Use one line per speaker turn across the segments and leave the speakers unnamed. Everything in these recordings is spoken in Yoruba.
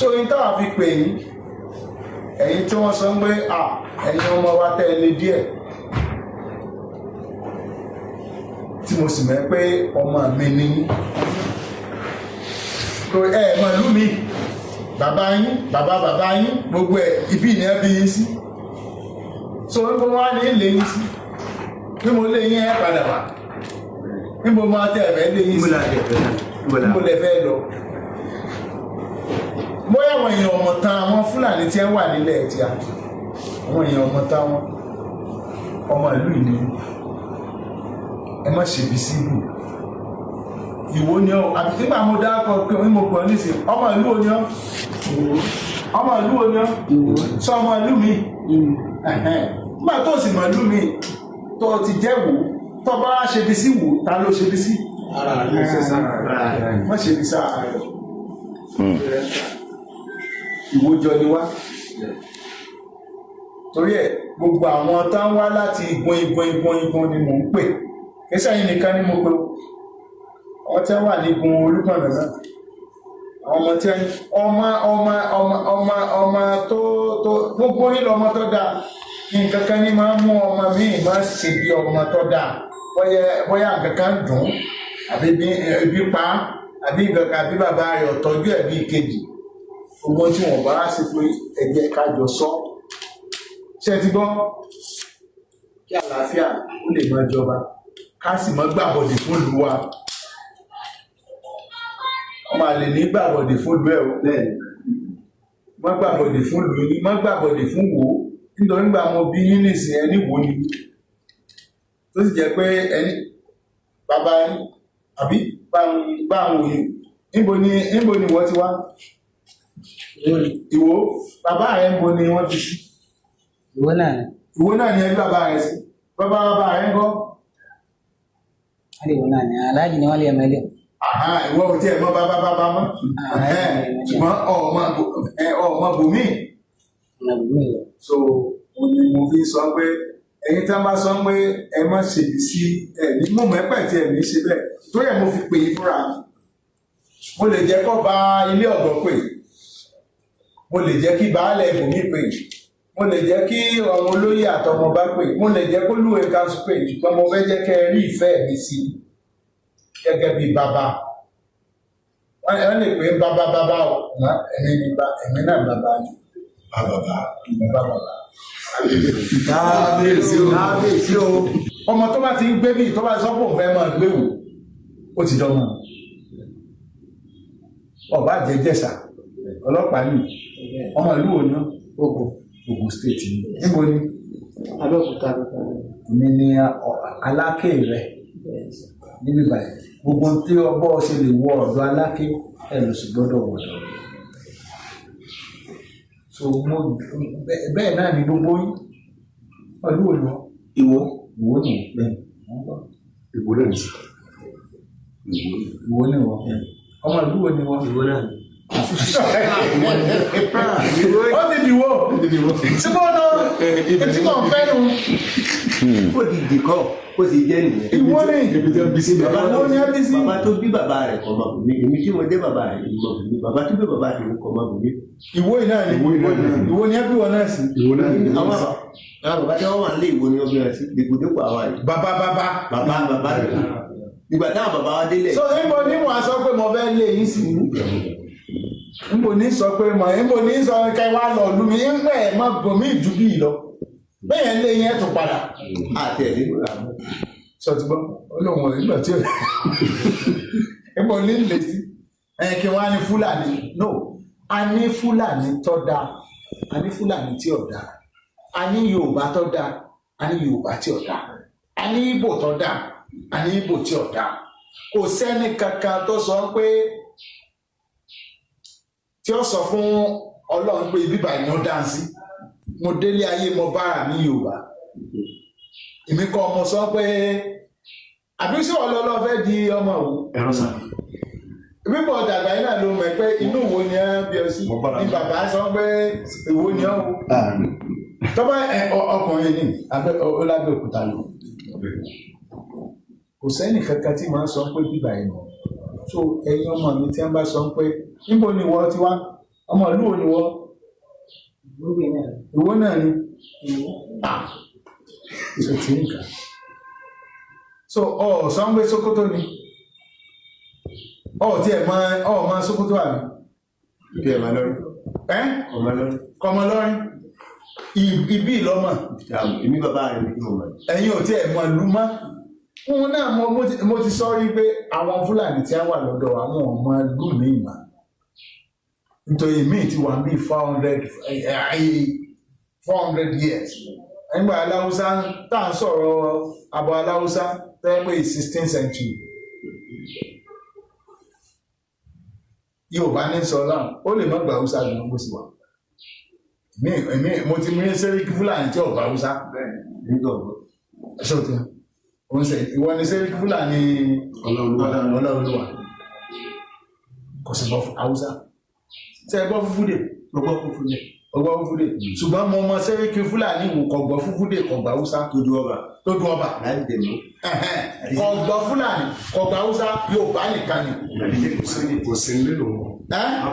so yín táwa fi pè yín ẹ̀yin tí wọ́n sọ pé ẹ̀yin ọmọ wa tẹ́lẹ̀ díẹ̀ tí mo sì mọ̀ pé ọmọ mi ní mọ̀ ìlú mi bàbá yín bàbá yín gbogbo ibi ní ẹbí yín sí so níbo wá ní ilé yín sí bí mo lé yín padà wá níbo máa tẹ́ ẹ̀fẹ́ lé yín sí níbo lẹ fẹ́ lọ bóyá àwọn èèyàn ọmọ tán àwọn Fúlàní tí ẹ wà nílẹ̀ ẹ̀ tí àwọn èèyàn ọmọ tán wọn ọmọ ìlú ìní ẹ má ṣèbí sí ìlú Ìwó ni ọ àbí nígbà mo dákọ pé mo gbọ́ nísìn ọmọ ìlú wo ni ọ ọmọ ìlú wo ni ọ sọ ọmọ ìlú mi nígbà tó sì mọ ìlú mi tó ti jẹ́ Wò tó bá ṣèbí sí Wò ta ló ṣèbí sí ara rẹ̀ má ṣèbí sí ara rẹ̀ Ìwó jọ ni wá torí ẹ̀ gbogbo àwọn tá ń wá láti igun ni mò ń pè kẹsà yìí nìkan ni mo pè wọ́n tẹ́ wà nígun Olúkànnà náà ọmọ tí ọmọ tó gbogbo nílò ọmọ tó dáa nǹkan kan ní máa ń mú ọmọ míì máa ṣe bí ọmọ tó dáa bóyá nǹkan kan dùn àbí ebi pa àbí nǹkan kan àbí bàbá rẹ̀ ọ̀tọ́jú ẹ̀ bí ìkejì gbogbo tí wọ́n bá ṣe pé ẹgbẹ́ kájọ sọ ṣe ti gbọ́ kí àlàáfíà ó lè máa jọba ká sì má gbàbọ̀dè fún ìlú wa ọmọ àlè ní gbàbọ̀dè fún ìlú ẹ̀ o má gbàbọ̀dè fún ìlú yín má gbàbọ̀dè fún Wò nítorí gbà mo bí yín nìsín ẹni Wò ni tó sì jẹ́ pé ẹni bàbá yín àbí báwọn òye níbo ni wọ́n ti wá Ìwó bàbá rẹ̀ ń bo ni wọ́n ti sí
Ìwó náà
ni ẹbí bàbá rẹ̀ sí bàbá rẹ̀ ń kọ́
Ìwó náà ni aláàjì ni wọ́n lè mẹ́lẹ̀
ìwọ ò tí ẹ̀ mọ́ bàbá mọ́ ṣùgbọ́n ọmọ bùnmí so mo fi sọ pé ẹ̀yin tí wọ́n bá sọ pé ẹ má ṣèbí sí ẹ̀mí mo mọ̀ ẹ́pẹ̀ tí ẹ̀mí ṣe bẹ́ẹ̀ tó yẹ mo fi pè é fúnra mo lè jẹ́ kó bá ilé ọ̀dọ́ pè mo lè jẹ́ kí baálẹ̀ ibòmí pè mo lè jẹ́ kí ọmọ olóyè àtọmọ bá pè mo lè jẹ́ kó lúwẹ̀ káńsù pè ṣùgbọ́n mo fẹ́ jẹ́ kẹ́ ẹ rí ìfẹ́ mi sí gẹ́gẹ́ bí bàbá wọ́n lè pè bàbá ọ̀nà ẹ̀mí náà bàbá ni bàbá kábíyèsí o ọmọ tó bá ti ń gbé bí tó bá sọ́pọ̀ fẹ́ máa gbé wò ó ti dánmọ́ ọba jẹjẹsà ọlọ́pàá ní ọmọ ìlú òní Ògùn state ní níbo ni
Abẹ́òkúta
mi ni Aláké rẹ̀ níbi báyìí gbogbo tí ọgbọ́ ṣe lè wọ ọ̀dọ̀ Aláké ẹ̀ ló sì gbọ́dọ̀ wọ̀dọ̀ so bẹ́ẹ̀ náà ni gbogbo yín ọdún òní Ìwó ni bẹ́ẹ̀
Ìwó lẹ́nu sí
Ìwó ni wọ́n ọmọ ìlú òní wọ́n
Ìwó náà
ó ti dìwó tí mo lọ etí kan fẹ́ nu
ó di ìdìkọ́ ó sì jẹ́ nìyẹn
Ìwó ni
bàbá tó bí bàbá rẹ̀ kọ́ máa bù mí èmi tí mo dé bàbá rẹ̀ kọ́ máa bù mí bàbá tó bí bàbá rẹ̀ kọ́ máa bù mí.
Ìwó yìí náà ni Ìwó ni ẹbí wọn náà sí
àwọn bàbá tí wọ́n wà nílé Ìwó ni wọ́n bí wọn sí dèkòdèkò àwa yìí. bàbá rẹ̀ ìgbà táwọn bàbá wa délẹ̀.
so níbo ni wọ́n sọ pé mo fẹ́ lé yín sí níbo ní sọ pé níbo ní sọ kẹ wá lọ lù mí ń pẹ́ mọ́ gòmí ìjú bí lọ bẹ́ẹ̀ lé yín tó padà.
àti ẹ̀dín kò rà mọ́.
sọ ti gbọ́ olóhùn ọ̀rẹ́ nígbà tí ó níbo ní lè sí kí wọ́n á ní Fúlàní no a ní Fúlàní tó dáa a ní Fúlàní tí ò dáa a ní Yorùbá tó dáa a ní Yorùbá tí ò dáa a ní Ìgbò tó dáa a ní Ìgbò tí ò dáa kò sẹ́ni kankan tó sọ pé tí ó sọ fún Ọlọ́run pé bíbá ìná dáńsí mo délé ayé mo bára ní Yorùbá èmi kọ́ ọmọ sọ pé àbísí ọlọ́lọ́ fẹ́ di ọmọ òun
ẹ̀rọ sà.
bíbọ̀ dàgbà yìí náà ló mọ̀ pé inú wo ni ẹ bí ọ sí ní bàbá sọ pé èwo ni ọ wò tọ́ba ọkùnrin ní Ọlábẹ́òkúta lò kò sẹ́ni kankan tí màá sọ pé bíbá ìná so ẹ̀yin ọmọ mi tí wọ́n bá sọ pé níbo ni ìwọ ti wá ọmọ ìlú wo ni wọ́n ìwọ náà ni ṣe tí ń kà so Sanwó Sókótó ni tí ẹ̀ máa Sókótó àmì
Ibi ẹ̀ máa lọ́rí. Ọmọ lọ́rí.
kọmọ lọ́rin ibi ìlọ́mọ̀
Èmi bàbá rẹ̀ ní kí mo mọ̀.
ẹ̀yin ò tí ẹ̀ mọ̀ lú mọ́ òun náà mo ti sọ rí pé àwọn Fúlàní tí a wà lọ́dọ̀ àwọn ọmọ ìlú mi ìmọ̀ nítorí míì ti wà bí 400 years nígbà aláwùsá tá à ń sọ̀rọ̀ àbọ̀ aláwùsá tẹ́gbẹ́ 16th century Yorùbá ní sọ́lá ó lè má gba Haúsá gan bó sì wà mo ti mú Sẹ́ríkì Fúlàní tí ọ̀gbà Haúsá ẹ̀ṣọ́ tí wọ́n sẹ́ ìwọ ni Sẹ́ríkì Fúlàní Ọláolúwa kò sí bọ́ Haúsá tẹ́ gbọ́ Fúfúdè ọgbọ́ Fúfúdè ṣùgbọ́n mo mọ Sẹ́ríkì Fúlàní wò kọ̀gbọ́ Fúfúdè kọ̀gbà Haúsá tó du ọba kọ̀gbọ́ Fúlàní kọ̀gbà Haúsá Yorùbá nìkan ni
kò sí nílò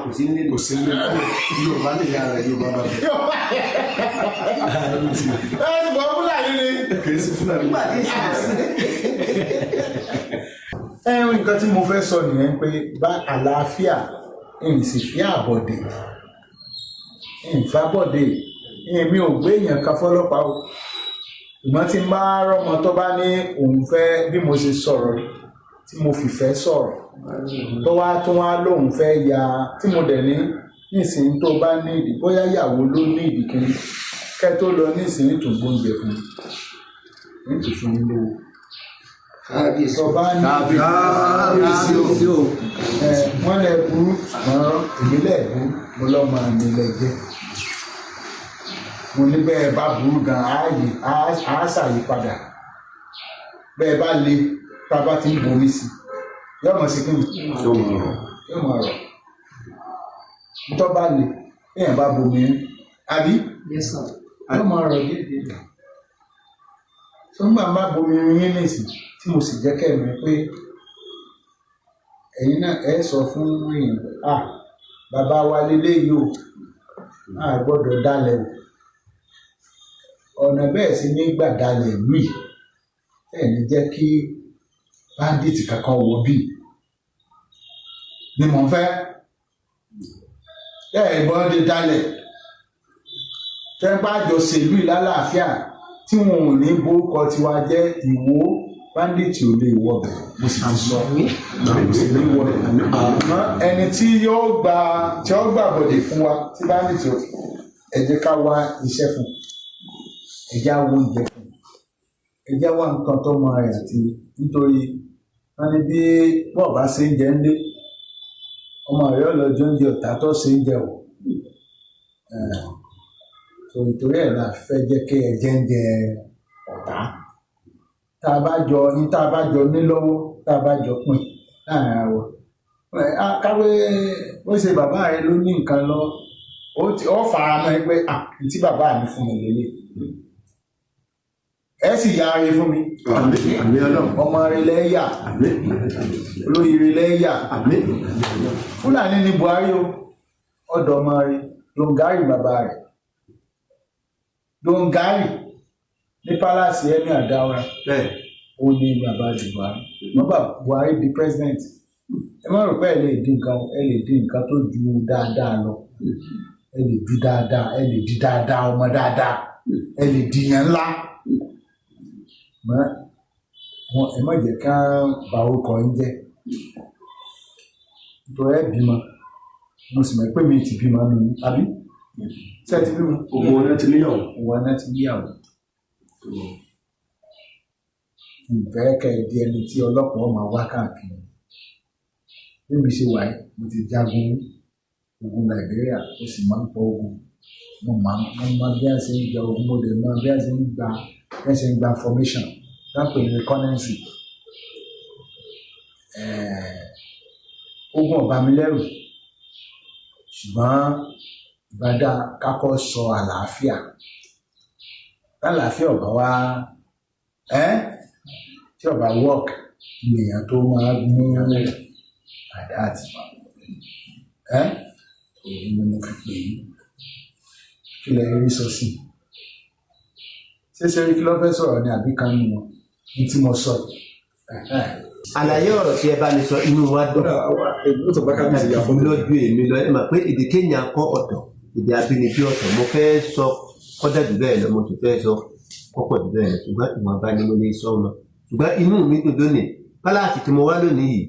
kò sí nílò Yorùbá ní ìyá rẹ̀ Yorùbá bá bẹ̀.
ṣùgbọ́n Fúlàní ni
kì í sí Fúlàní.
nǹkan tí mo fẹ́ sọ nìyẹn pé bá àlàáfíà sì fi àbọ̀dè ìfàbọ̀dè èmi ò gbé èèyàn kan fọlọ́pàá o ìmọ̀ tí n bá rọ́mọ tó bá ní òun fẹ́ bí mo ṣe sọ̀rọ̀ tí mo fìfẹ́ sọ̀rọ̀ tó wá lóun fẹ́ ya tí mo dẹ̀ ní nísìnyí tó bá ní ìdí bóyá ìyàwó ló ní ìdí kiri kẹ́ tó lọ nísìnyí tó gbóúnjẹ fún mi nítorí fún mi lówó tó bá ní kábíyèsí o wọ́n lè burú ṣùgbọ́n ìbílẹ̀ burú mo lọ́ máa nílẹ̀ jẹ́ mo ní bẹ́ẹ̀ bá burú gan á ṣàyípadà bẹ́ẹ̀ bá le tá a bá ti ń bomi sí yóò mọ̀ sí kí ni yóò mọ̀ ọ̀rọ̀ tó bá le èèyàn bá bomi àbí yóò mọ̀ ọ̀rọ̀ díẹ̀ tó ń gbà má bomi yín nìsín tí mo sì jẹ́ kẹ́mi pé ẹ̀yin náà ẹ sọ fún èèyàn bàbá wa lélẹ́yìí o gbọ́dọ̀ dálẹ̀ o ọ̀nà bẹ́ẹ̀ sì ní gbàdálẹ̀ lùi ẹ̀ ní jẹ́ kí báńdíìtì kankan wọ bíi ni mò ń fẹ́ ìbọn dé dálẹ̀ tẹ́ bá jọ ṣèlú ìlàlàáfíà tí wọn ò ní borúkọ tiwa jẹ́ Ìwó báńdíìtì ò lè wọ bẹ̀ mo sì ti sọ lè wọ bẹ̀ àmọ́ ẹni tí yóò gbà bọ̀dẹ̀ fún wa tí báńdíìtì ẹ jẹ́ ká wá iṣẹ́ fún ẹ jẹ́ á wo ìjẹ́ fún ẹ jẹ́ wá nǹkan tó mọ rẹ̀ àti nítorí wọ́n ní bí bọ́ọ̀ bá ṣe ń jẹ ńlé ọmọ rẹ̀ ọlọ́jọ́ ń jẹ ọ̀tá tó ṣe ń jẹ wọ̀ ìtorí ẹ̀ la fẹ́ jẹ́ kí ẹ jẹ́ ń jẹ ọ̀tá tá a bá jọ ní lọ́wọ́ tá a bá jọ pín láàrin ara wa káwé ó ṣe bàbá rẹ ló ní nǹkan lọ ó fara mọ́ ẹ pé tí bàbá mi fún mi lélẹ̀ ẹ sì ya ara fún mi ọmọ rẹ lẹ́yà olóyèrè lẹ́yà Fúlàní ní Buhari o ọ̀dọ̀ ọmọ rẹ Dongari bàbá rẹ Dongari ní palace Emir Adaora ó ní bàbá Buhari bàbá Buhari di president ẹ má rò pé ẹ lè di nǹkan tó ju dáadáa lọ ẹ lè di dáadáa ọmọ dáadáa ẹ lè di yẹn ńlá ẹ má jẹ́ ká bà orúkọ yín jẹ́ nítorí ẹ bímọ mo sì mọ̀ pé mi ti bímọ nù yín àbí ṣé ẹ ti bímọ.
ògùn ọ̀nà ti níyàwó.
ìfẹ́ kẹ́ẹ̀dí ẹni tí ọlọ́pàá máa wá káàkiri bí mi ṣe wà yìí mo ti jagun ogun Nàìjíríà ó sì máa ń pọ̀ ogun mo máa bí a ṣe ń gba ogun mo lè máa bí a ṣe ń gba formation lápẹ̀ ní reconnaissance ogun ọba mi lẹ́rù ṣùgbọ́n ìbádá kákọ́ sọ àlàáfíà lálàáfíà ọba wa tí ọba work èèyàn tó máa mú àdá àti èyí ni mo fi pè é kí lẹ rí sọ sí ṣé Sẹ́ríkí ló fẹ́ sọ̀rọ̀ ní àbí kan nínú ní tí mo sọ
àlàyé ọ̀rọ̀ tí ẹ bá lè sọ inú wa dùn lójú èmi lọ ẹ mà pé èdè kéèyàn kọ́ ọ̀tọ̀ èdè abínibí ọ̀tọ̀ mo fẹ́ sọ kọ́dà jù bẹ́ẹ̀ lọ mo sì fẹ́ sọ kọ́pọ̀ jù bẹ́ẹ̀ lọ ṣùgbọ́n ìwọ̀nba ni mo lè sọ wọn ṣùgbọ́n inú mi dùn lónìí pálásì tí mo wá lónìí yìí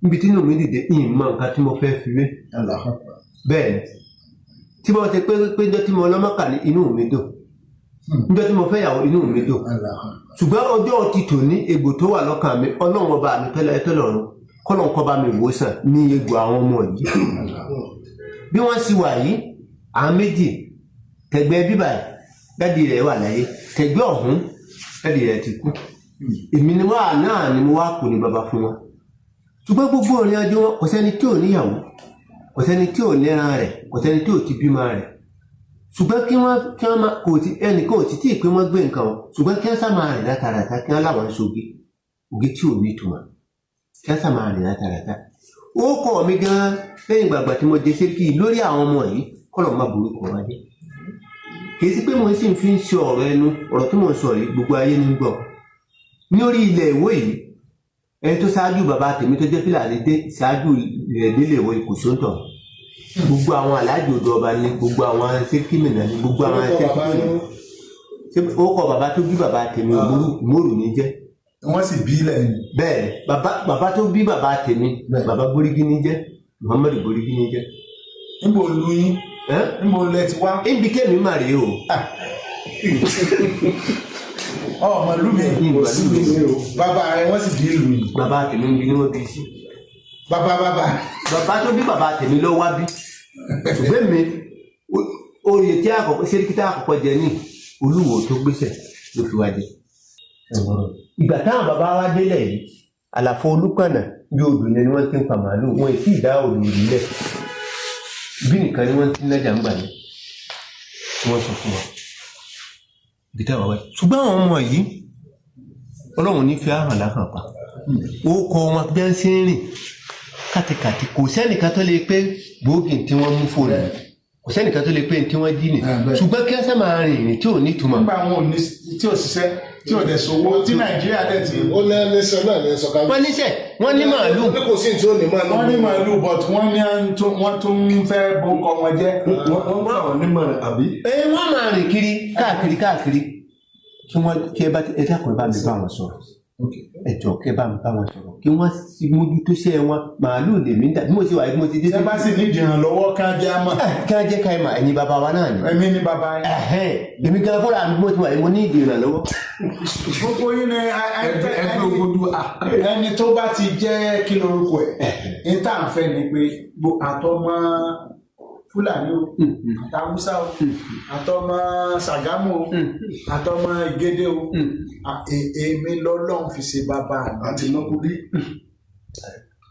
níbi tí inú mi dìde ìmọ̀ nǹkan tí mo fẹ́ fi wé bẹ́ẹ̀ tí mo ti pé jọ́ tí mo lọ́mọ́kà ní inú mi dùn níjọ́ tí mo fẹ́ yàwó inú mi dùn ṣùgbọ́n ọjọ́ ti tò ní egbò tó wà lọ́kàn mi ọlọ́run ọba mi tọ́lọ́run kọ́lọ́n kọ́ bá mi wò sàn ní egbò àwọn ọmọ yìí bí wọ́n sì wà yìí àwọn méjì tẹ̀gbẹ́ bíbà dádì rẹ̀ wà láyé tẹ̀gbẹ́ ọ̀hún dádì rẹ̀ ti kú èmi ni wà náà ni mo wá kù ní bàbá fún wọn ṣùgbọ́n gbogbo ọ̀rìn ajé wọn kò sẹ́ni tí ò níyàwó kò sẹ́ni tí ò lẹ́ran rẹ̀ kò sẹ́ni tí ò ti bímọ rẹ̀ ṣùgbọ́n kí wọ́n máa kò tí ẹnìkan ò tí tí pé wọ́n gbé nǹkan wọn ṣùgbọ́n kí wọ́n sá máa rìn látàràtà kí wọ́n láwọn ṣoge ògé tí ò ní ìtumọ̀ kí wọ́n sá máa rìn látàràtà ó kọ́ mi gan lẹ́yìn gbàgbà tí mo jẹ Sẹ́ríkí lórí àwọn ọmọ yìí kọ́lọ̀ má burú kọ́ wájẹ́ kì í sí pé mo sì fi ń ṣe ọ̀rọ̀ ẹnu ọ̀rọ̀ tí mo sọ yìí gbogbo ayé ní gbọ́ ní orí ilẹ̀ ìwé yìí ẹni tó ṣáájú bàbá tèmi tó jẹ́ Fúlàní dé ṣáájú rẹ̀ délé ìwé kò sóńtọ̀ gbogbo àwọn aláàjì odò ọba ní gbogbo àwọn Sẹ́ríkí mìíràn ní gbogbo àwọn Sẹ́ríkí mìíràn ó kọ bàbá tó bí bàbá tèmi Mòrò ní jẹ́
wọ́n sì bí ilẹ̀ ni
bẹ́ẹ̀ bàbá tó bí bàbá tèmi bàbá Gbórígí ní jẹ́ Muhammadu Gbórígí ní jẹ́
níbo lu yín níbo lẹ ti wá
níbi kémi mà rèé o
ọmọ ìlú mi bàbá rẹ wọ́n sì bí ìlú yìí
bàbá tèmi ń bí ní wọ́n bí sí
bàbá
tó bí bàbá tèmi lọ wá bí ṣùgbọ́n mi oyè tí àkọ́kọ́ Sẹ́ríkí tí àkọ́kọ́ jẹ ní Olúwo tó gbéṣẹ̀ ló fi wá jẹ ìgbà táwọn bàbá wa délẹ̀ yìí àlàfo Olúpọ̀nà bí odò ni wọ́n ti ń pa màálù wọn èsì ìdá odò nílẹ̀ bí nìkan ni wọ́n ti ń lẹ́jà ń gbà ní wọ́n sọ fún wọn bí táwọn wáyé ṣùgbọ́n àwọn ọmọ yìí Ọlọ́run ní fi àhàn láhàn pa ó kọ wọn bí wọ́n ṣe ń rìn kàtìkàtì kò sẹ́nìkan tó lè pé gbòógì tí wọ́n mú fóònù kò sẹ́nìkan tó lè pé tí wọ́n jí nì ṣùgbọ́n kí wọ́n sẹ́ máa rìn ìrìn tí ò ní ìtumọ̀.
nígbà wọn ò ní tí ò ṣiṣẹ́ tí ò dẹ̀ sówó tí Nàìjíríà dẹ̀ ti.
ó ní ẹlẹ́sẹ̀ náà ní ẹ̀sọ́ ká.
wọ́n níṣẹ́ wọ́n ní màálù.
ní kò sí tí ó ní màálù.
wọ́n ní màálù but wọ́n tún fẹ́ bókọ wọn jẹ́.
wọ́n bá wọn ní màálù àbí.
wọ́n máa rìn kiri káàkiri kí wọ́n kí ẹ dákun bá mi bá wọn sọ̀rọ̀ ẹjọ́ kẹ bá mi bá wọn sọ̀rọ̀ kí wọ́n sì mójútó ṣe wọn màálù lèmi dà bí mo ṣe wà bí mo ti dé.
ṣé bá sì ní ìdìrànlọ́wọ́ kájá mọ̀.
kájá ká ẹ mà ẹ̀yin bàbá wa náà ni.
èmi ni bàbá yẹn.
èmi gan fúnra mi bí mo ti wà mo ní ìdìrànlọ́wọ́.
gbogbo yín ni ẹgbẹ́ ògbódù ẹni tó bá ti jẹ́ kí lorúkọ ẹ̀ ní tá à ń fẹ́ ni pé àtọmọ Fúlàní o àtàwùsá o àtọmọ Ṣàgámù o àtọmọ Ìgédé o èmi lọ́lọ́run fi ṣe bàbá
àti mọ́kúdí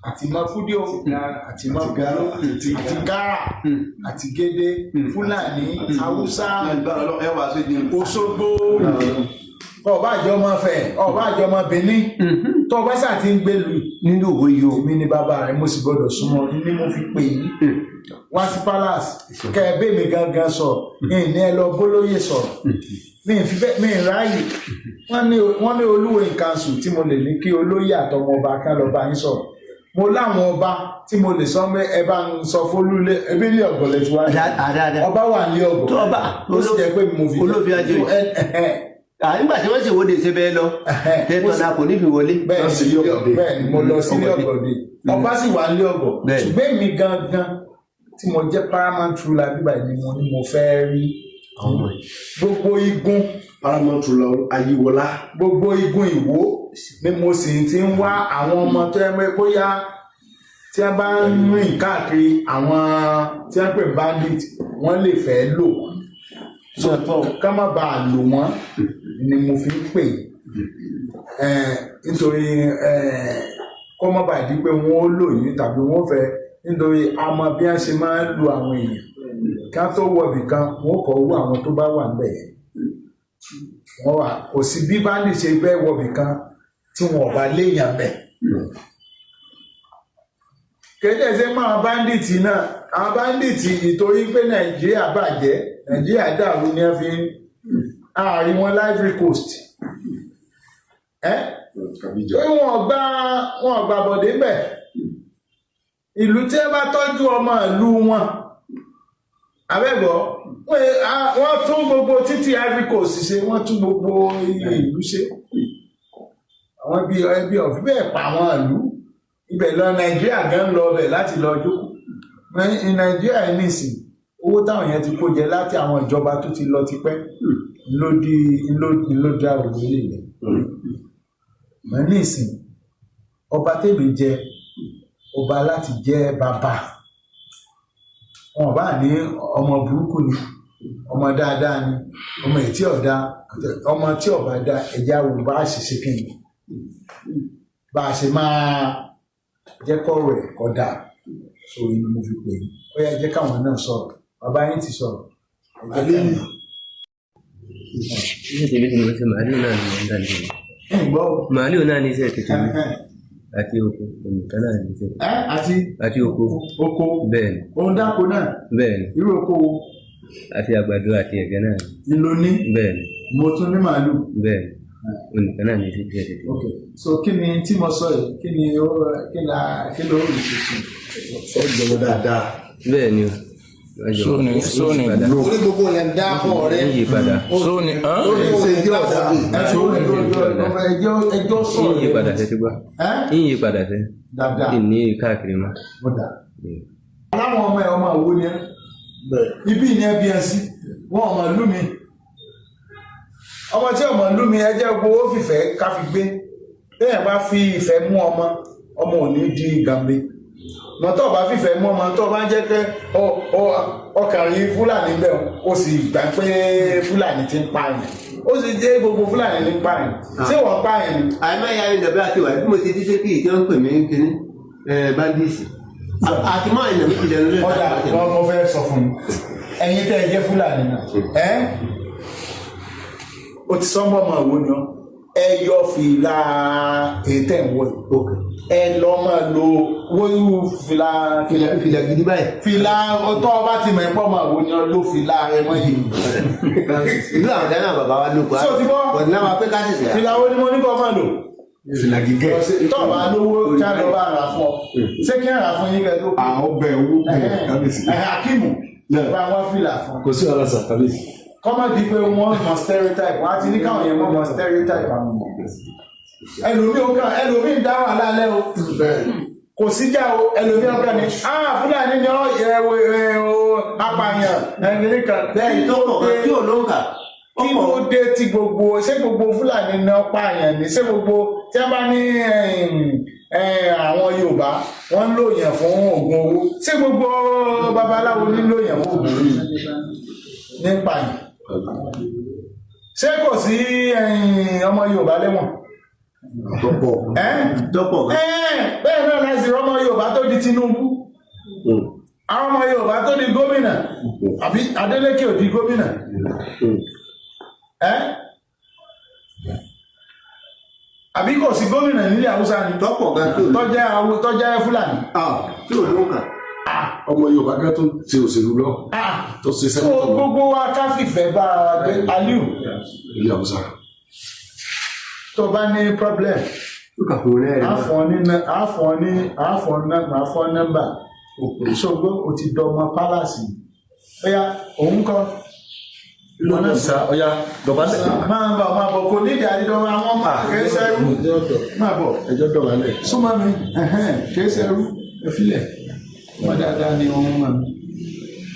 àti mọ́kúdí o àti mọ́gàró àti Gárà àti Gédé Fúlàní Haúsá Òṣogbo ọba àjọ ọmọ Ifẹ̀ ọba àjọ ọmọ Benin tó ọba sáà ti ń gbèlú
nínú òwe yìí o
èmi ni bàbá rẹ mo sì gbọ́dọ̀ súnmọ́ ní mo fi pè yín wá sí palace kẹ ẹ bẹ́ẹ̀ mi gangan sọ ní ẹ lọ bólóyè sọ̀rọ̀ mi ì ráàyè wọ́n ní Olúwo council tí mo lè ní kí olóyè àtọmọ ọba ká lọ bá yín sọ̀rọ̀ mo láwọn ọba tí mo lè sọ pé ẹ bá ń sọ fólúlé ẹbí ilé ọgọ lẹ ti wá ọba wà ní ọgọ ó sì jẹ́ pé mo fi
olófin ajé nígbà tí wọ́n sì wọ́de ṣe bẹ́ẹ̀ lọ tẹ́tọ́ náà kò ní fi wọlé.
bẹ́ẹ̀ ni mo lọ sí ilé ọgọdẹ ọba sì wà ní ọgọ ṣùgbọ́n èmi gangan tí mo jẹ́ paramount ruler bíbá ni mo fẹ́ rí gbogbo igun
paramount ruler Ayíwọlá
gbogbo igun Ìwó ni mo sì ti ń wá àwọn ọmọ tó yẹ pé bóyá tí wọ́n bá ń rìn káàkiri àwọn tí wọ́n pè bandit wọ́n lè fẹ́ lò wọ́n ká má bàa lò wọ́n ni mo fi ń pè nítorí kó má bàa di pé wọ́n ó lò yín tàbí wọ́n fẹ́ nítorí a mọ bí wọ́n ṣe máa ń lo àwọn èèyàn ká tó wọ̀bì kan wọ́n kọ̀ wú àwọn tó bá wà níbẹ̀ yẹn wọ́n wà kò sí bí báńdì ṣe bẹ́ẹ̀ wọ̀bì kan tí wọ́n bá léèyàn bẹ̀ kéde ṣe mọ́ àwọn báńdíìtì náà àwọn báńdíìtì ìtorí pé nàìjíríà bàjẹ́ nàìjíríà dàrú ní ẹ fi ààrin wọn Ivory Coast torí wọn gbà bọ̀dé bẹ̀ ìlú tí ẹ bá tọ́jú ọmọ ìlú wọn abẹ́gbọ́ wọ́n tún gbogbo títí Ivory Coast ṣe wọ́n tún gbogbo ìlú ṣe àwọn ẹbí ọ̀fí bẹ́ẹ̀ pa àwọn ìlú ibẹ̀ lọ nàìjíríà gan lọ bẹ̀ láti lọ jókòó ní nàìjíríà nísìn owó táwọn yẹn ti kó jẹ láti àwọn ìjọba tó ti lọ tipẹ́ lódì àwòrán ilẹ̀ mọ́ nísìn ọba tèmi jẹ ọba láti jẹ bàbá wọn bá ní ọmọ burúkú ni ọmọ dáadáa ni ọmọ ètí ọ̀dá ọmọ tí ọba dá ẹ̀já wo bá a ṣe ṣe kí ni bá a ṣe máa jẹ́ kọ́rọ̀ ẹ̀ kọ́dà so inú mo fi pè é ó yá jẹ́ káwọn náà sọ̀rọ̀ bàbá yín ti sọ̀rọ̀ ẹ̀jẹ̀ lẹ́yìn.
Iṣẹ́ tèmi tí mo ṣe màálù náà ni wọ́n ń dàlẹ́ yìí. Màálù náà ní iṣẹ́ tètè mi àti oko ònìkan náà ní iṣẹ́. Àti oko.
Oko.
Bẹ́ẹ̀ni.
Òun dáko náà.
Bẹ́ẹ̀ni.
Irú oko wo.
Àti àgbàdo àti ẹ̀gẹ́ náà.
Ìlò ní.
Bẹ́ẹ̀ni.
Mo tún ní màálù.
Bẹ́ẹ̀ni. Ònìkan náà ní iṣẹ́ tètè.
Ok, so kí ni tí mo sọ yìí kí ni ó rí ṣíṣe.
Sọ jọ̀wọ́ dáadáa.
Bẹ́ẹ̀ni o.
Sóni
orí gbogbo yẹn dá fún ọ̀rẹ́.
Yíyí padà.
Sóni
ṣe jẹ́ ọ̀dà.
Ẹjọ́ sọ̀rọ̀.
Yíyí padà ṣe ti gbọ́. Yíyí padà ṣe.
Dáadáa.
Kí ni káàkiri mọ́.
Bọ́dà. Aláwọn ọmọ àwo ni ẹ. Ibi ni ẹ bí ẹ sí. Wọ́n ọmọ ìlú mi. Ọmọ tí ọmọ ìlú mi ẹ jẹ́ gbowó fìfẹ́ ká fi gbé. Téèyàn bá fi ìfẹ́ mú ọmọ ò ní di gàmbé. Mọ̀tọ́ bá fìfẹ́ mú ọmọ tó bá jẹ́ pé ọkàrí Fúlàní bẹ̀ ó sì gbà pé Fúlàní ti ń pààyàn. Ó sì jẹ́ gbogbo Fúlàní ní pààyàn. Ṣé wọ́n pààyàn ni?
Àìmáyà ni ìdàbí àti ìwà bí mo ti díṣe kí ìjọ ń pè mí kíní báńdíìsì. Àti mọ́ ìnà mi ìdẹ̀nu lórí.
Ọ̀dà mo fẹ́ sọ fún mi. Ẹ̀yin tẹ́ ẹ jẹ́ Fúlàní náà. O ti sọ mọ́ ọmọ ìwò ni ọ́. Ẹ yọ fìlà ètè ìwọ̀ yìí. Ẹ lọ máa lo wóyú fìlà
gidi báyìí.
Fìlà ọtọ́ ọba ti mọ̀ ẹ̀pọ̀ máa wò ni ọ ló fìlà rẹ mọ́ yìí.
Ìlú àwọn dáná bàbá wa ló kọ́.
Ṣé o ti bọ́?
Bọ̀dé náà máa pé káṣí sí.
Fìlà wo ni mo ní kọ́ máa lò?
Fìlà gígẹ́.
Tọ́ọ̀bà lówó kí á lọ bá rà fún ọ. Ṣé kí á rà fún yín kẹ́ tó?
Àwọn ọbẹ̀ owó kábíyèsí.
Akíìmù bá wá fìlà fún.
Kò sí ọ̀rọ̀ sà kábíyèsí.
Kọ́mọ̀ di pé wọ́n mọ̀ stereotype wọ́n á ti ní káwọn yẹn mọ̀ stereotype àwọn ọmọ. Ẹlòmí ń dá wà lálẹ́ o. Kò síjà o, ẹlòmí ọ̀gá ni, Fúlàní ni ó yẹ apààyàn ẹ̀yìn kan.
Bẹ́ẹ̀ni tó kọ̀ kan tí ò ló ń kà.
Kí ló dé tí ṣé gbogbo Fúlàní ni ó pààyàn ni, ṣé gbogbo tí wọ́n bá ní àwọn Yorùbá wọ́n ń lòyàn fún oògùn owó, ṣé gbogbo babaláwo ní lòyàn fún oògùn owó ní pààyàn? Ṣé kò sí ọmọ Yorùbá lẹ́wọ̀n?
Tọ́pọ̀.
Bẹ́ẹ̀ náà láti ọmọ Yorùbá tó di Tinubu. Àwọn ọmọ Yorùbá tó di gómìnà. Àbí Adeleke ò di gómìnà. Àbí kò sí gómìnà nílẹ̀ Haúsá ni.
Tọ́pọ̀ gan
tó jẹ́ Fúlàní.
Tí ò ló ń kà.
Ọmọ Yorùbá kan tó ṣe òṣèlú lọ. Tó ṣe sẹ́kọ̀tọ̀ lọ.
Gbogbo wa ká fìfẹ́ bá Aliu.
Ilé Haúsá.
Tó bá ní problem. Àfọ̀ nọ́mbà. Òṣogbo ò ti dọmọ pálásì. Ọya, òun kọ́.
Lọ́nà ìsá ọya dọ̀bálẹ̀.
Máa bọ̀ kò nídìí àdídọ́wọ́ àwọn ọmọ kẹsẹ̀rú. Máa bọ̀.
Ẹjọ́ dọ̀bálẹ̀.
Súnmọ́ mi, kẹsẹ̀rú, ẹfílẹ̀. Wọ́n dáadáa ni wọ́n mọ̀ mí.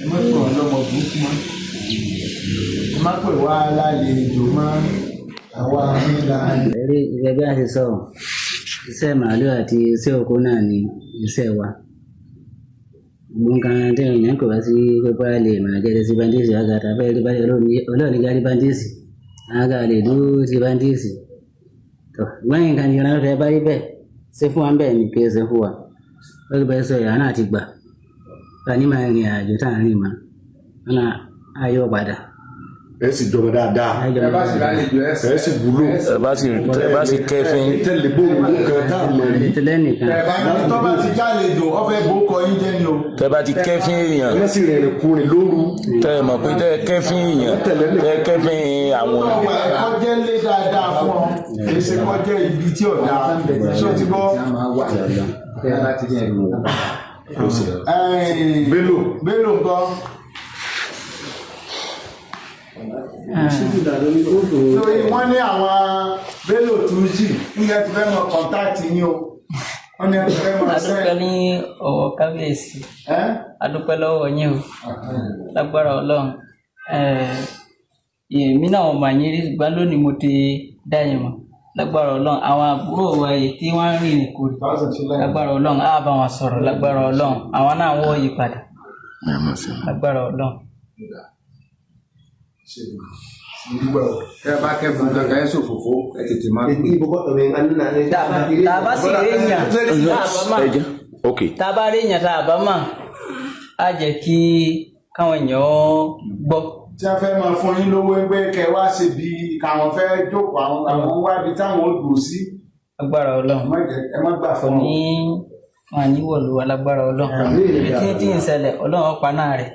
Ẹ má pè wọ́n lọ́mọ burúkú mọ́. Ẹ má pè wá lálejò mọ́. Àwa nílà.
Ẹ̀rí ìgbẹ́ bí a ṣe sọ, iṣẹ́ màálù àti iṣẹ́ oko náà ni iṣẹ́ wa. Nǹkan tí èèyàn kò bá sí pépà lè máa jẹ́ sí báńdíìsì àgàtà fẹ́ rí báyìí olóòní jáde báńdíìsì àgà lè dúró sí báńdíìsì. Gbọ́n nǹkan ní ìran fẹ́ báyìí bẹ́ẹ̀ ṣe fún wa bẹ́ẹ̀ ni kí ẹ ṣe fún wa. Ó rí bẹ́ẹ̀ sọ ìyá náà ti gbà. Bá ní máa rìn àjò tá à ń rìn mọ́. Wọ́n náà ayọ̀ padà.
ẹ sì jọba dáadáa
ẹ bá sì lálejò
ẹ sì wúlò
ẹ bá sì kẹfín
tẹ̀lé bóòlù kan tá a mọ̀ rí
ìtìlẹ́ nìkan
ẹ bá ní tó bá ti jálejò ọfẹ bó kọ yín jẹ ni o.
tẹ bá ti kẹfín èèyàn
ẹ sì rìnrìn kùnrin lóru
tẹ mọ̀ pé tẹ kẹfín èèyàn tẹ kẹfín àwọn
ọmọ ẹ̀kọ́ jẹ́ lé dáadáa fún ọ kì í ṣe kọ́ jẹ́ ibi tí ò dáa ṣé o ti gbọ́. Bello ńkọ́. Lórí wọ́n ní àwọn Bello Turji nígbà tí fẹ́ mọ kọ́ńtáàtì yín o wọ́n ní ẹni fẹ́ mọ ṣẹ́.
adúpẹ́ ní ọwọ́ kábíyèsí adúpẹ́ lọ́wọ́ yín o lágbára ọlọ́run èmi náà wọ́n mà yín rí ṣùgbọ́n lónìí mo ti dá yín mọ̀ lágbára ọlọ́run àwọn àbúrò wa yìí tí wọ́n ń rìn kúrò lágbára ọlọ́run á bá wọn sọ̀rọ̀ lágbára ọlọ́run àwọn náà wọ́n yí padà lágbára ọlọ́run.
ẹ bá kẹfún kankan ẹ ṣòfófó ẹ tètè máa
Ètí ìbùkọ́ tọ̀mí ẹ̀ńgá nínú
tàbá sì rí èèyàn tàbá rí èèyàn tàbá mà á jẹ́ kí káwọn èèyàn gbọ́.
tí a fẹ́ máa fún yín lówó pé kẹ wá ṣe bí káwọn fẹ́ jókòó àwọn wábi táwọn ò dùn sí.
agbára ọlọ́run
ẹ má gbà fún
ní wọn àníwọ̀lú alágbára ọlọ́run ibi tí ń ṣẹlẹ̀ ọlọ́run ọ̀pá náà rẹ̀.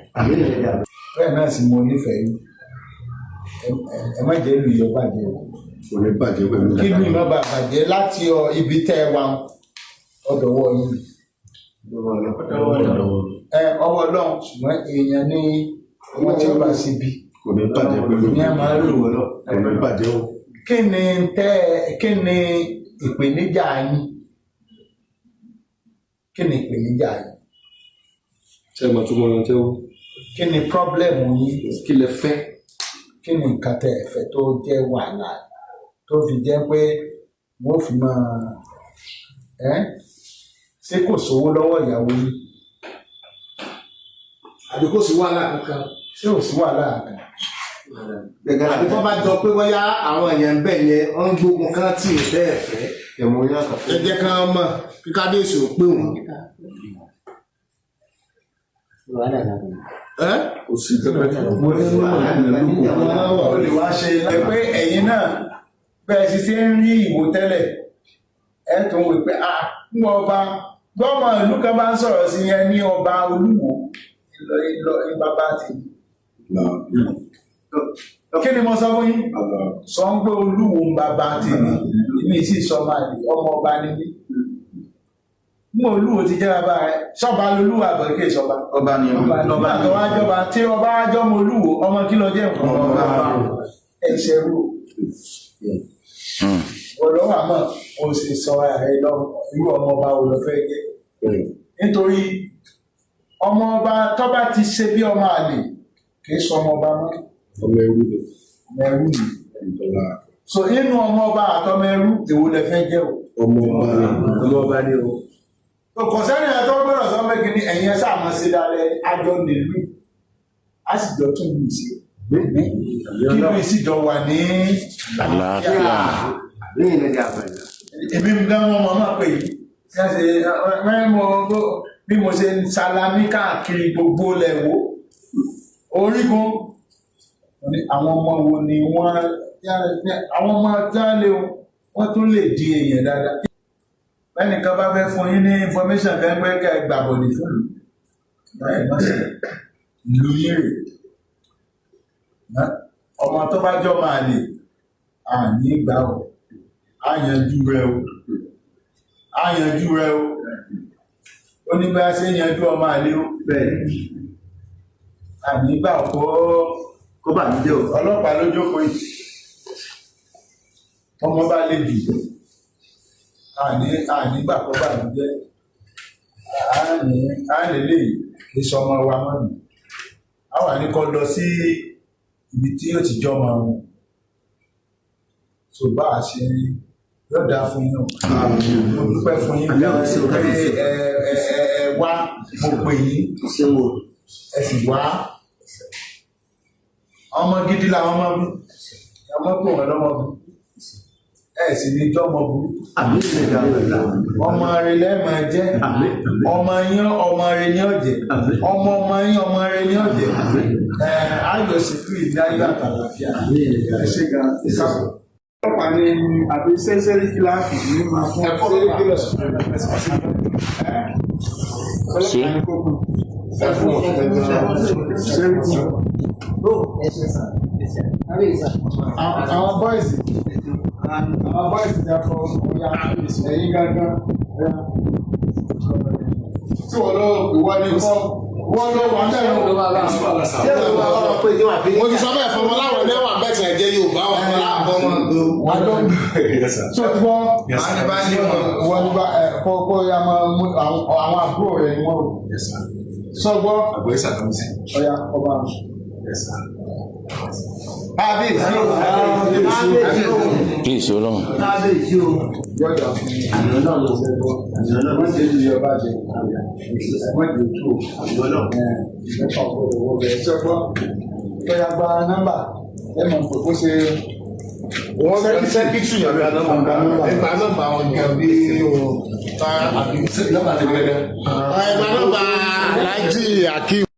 bẹ́ẹ̀ náà sì mo nífẹ̀ẹ́ yín ẹ má jẹ́ ìlú yọ bàjẹ́ o.
kò ní bàjẹ́ pẹ̀lú
kí ìlú má bàa bàjẹ́ láti ibi tẹ́ ẹ wá ọ̀dọ̀wọ́ yín. ọwọ́ ọlọ́run ṣùgbọ́n èèyàn ní ọmọ tí ó bá sí bí.
kò ní bàjẹ́ pẹ̀lú
ní a máa lò wọ́n lọ.
kò ní bàjẹ́ o.
kí ni ìpèníjà yín? kí ni ìpèníjà yín?
ṣé ẹ máa tún mọ ohun tẹ́ wọ́n.
kí ni pọ́blẹ́mù yín?
kí lẹ fẹ́.
kí ni nǹkan tẹ́ ẹ fẹ́ tó jẹ́ wàhálà tó fi jẹ́ pé wọ́n fi máa ṣé kò sówó lọ́wọ́ ìyàwó yín?
àbí kò sí wàhálà kankan.
ṣé ò sí wàhálà kankan?
àbí kò bá jọ pé wọ́yá àwọn èèyàn ń bẹ̀ yẹn wọ́n ń gbógun kan tí ì bẹ́ẹ̀ fẹ́.
ẹ̀mọ́ yá kàn fún
ẹ jẹ́ ká mọ̀ kí kábíyèsí ò pé wọ́n. kò sí kankan.
ó lè wá ṣe pé ẹ̀yin náà bẹ́ẹ̀ sì ṣe ń rí ìwò tẹ́lẹ̀ ẹ̀ tó ń wò pé ń ọba gbọ́mọ ìlú kan bá ń sọ̀rọ̀ sí yẹn ní ọba Olúwo ní bàbá tèmi. kí ni mo sọ fún yín? sọ ń pé Olúwo ń bàbá tèmi èmi sì sọ máa lè ọmọ ọba níbí. mú Olúwo ti jẹ́ bàbá rẹ̀ sọ́ba lolúwo àgbẹ̀ kí ìsọba.
ọba ni
ọba tó wá jọba tí ọba wá jọmọ Olúwo ọmọ kí lọ jẹ́ nǹkan ọba ẹ̀ṣẹ̀ rú. ọlọ́wọ́ àmọ́ o sì sọ ẹ̀ lọ irú ọmọ ọba wo lọ fẹ́ jẹ́. nítorí ọmọ ọba tó bá ti ṣe bí ọmọ àlè kì í sọ ọmọ ọba mọ́.
ọmọ ẹrú ni.
ọmọ ẹrú ni. so inú ọmọ ọba àtọmọ ẹrú èwo lẹ fẹ́ jẹ́ o.
ọmọ ọba ni.
ọmọ ọba ni o.
kò sẹ́ni ẹ̀tọ́ gbọ́dọ̀ sọ pé kí ni ẹ̀yin ẹ̀sà máa ṣe dáadẹ́ àjọ nílùú a sì jọ tún lù sí kí ló sì jọ wà ní
àlàáfíà.
lẹ́yìn lẹ́jà àbẹ̀lẹ̀.
èmi ń dán wọn máa pè yí bí mo ṣe ń salami káàkiri gbogbo lẹ́wọ́ orígun àwọn ọmọ wo ni wọ́n àwọn ọmọ jáde wọ́n tún lè di èèyàn dáadáa. ẹnìkan bá fẹ́ fún yín ní information gẹ́gẹ́ kẹ́ gbàbọ̀dì fún ìlú yìí rè ọmọ tó bá jọ máa lè àní ìgbà ọ̀ àyànjú rẹ o ó ní bá ṣe yanjú ọmọ àlè ó
bẹ́ẹ̀
àní ìgbà
kó bà mí jẹ́ o.
ọlọ́pàá ló jókòó yìí ọmọ bá lè bì ànígbà kọ́ bá mi jẹ́ àánilé kìí sọmọ wa mọ́ nù àwọn àníkọ́ lọ sí ibi tí yóò ti jọ máa wọn tó bá a ṣe yóò dáa fún yín mo dúpẹ́ fún yín bí ẹ wá mo pè yín ẹ sì wá ọmọ gidi làwọn ọmọ bí ọmọ pè wọn lọ́mọ bí ẹ̀ sì ní jọ́ ọmọ burúkú.
àmín
Ọmọ rẹ̀ lẹ́ẹ̀mọ̀ jẹ́. Ọmọ yín ọmọ rẹ̀ ní ọ̀jẹ̀. Ọmọ yín ọmọ rẹ̀ ní ọ̀jẹ̀. Ayọ̀sìnkú ìdáyọ̀ àtàlàfíà. Ẹ ṣe gan ìsáfù. Ọlọ́pàá ni àbí sẹ́sẹ́rì kíláàsì ní máa fún sẹ́sẹ́rì kíláàsì.
Sí.
Àwọn bọ́ìsì ti afọ ọ̀yà ẹ̀yìn gángan tí wọ́n lọ ìwọ ní kọ́ wọ́n lọ wà bẹ́ẹ̀ ló máa bá
mo ti sọ bẹ́ẹ̀ fọmọ láwọn ẹlẹ́wọ̀n abẹ́tẹ̀ ẹ̀jẹ̀ Yorùbá wọn fọlá àbọ̀ wọn gbó.
tó ti bọ́ wọ́n ní bá kọ́ ya máa mú àwọn àbúrò rẹ̀ ni wọ́n rò sọ́gbọ́ ọ̀yà ọba.
Please, Ọlọ́run.
Yọ̀dà àmì ọlọ́run wọ́n ti di ọba jẹ wọ́n ti tú ẹ̀fọ́ ọ̀gbọ́dọ̀ wọ́n bẹ̀rẹ̀ sọ́gbọ́ lọ́yà gba nọ́mbà ẹ̀ mọ̀ pé kó ṣe.
Wọ́n sẹ́kítì yàrá nọ́mbà wọn kan bí nọ́mbà Aláàjì Akeem.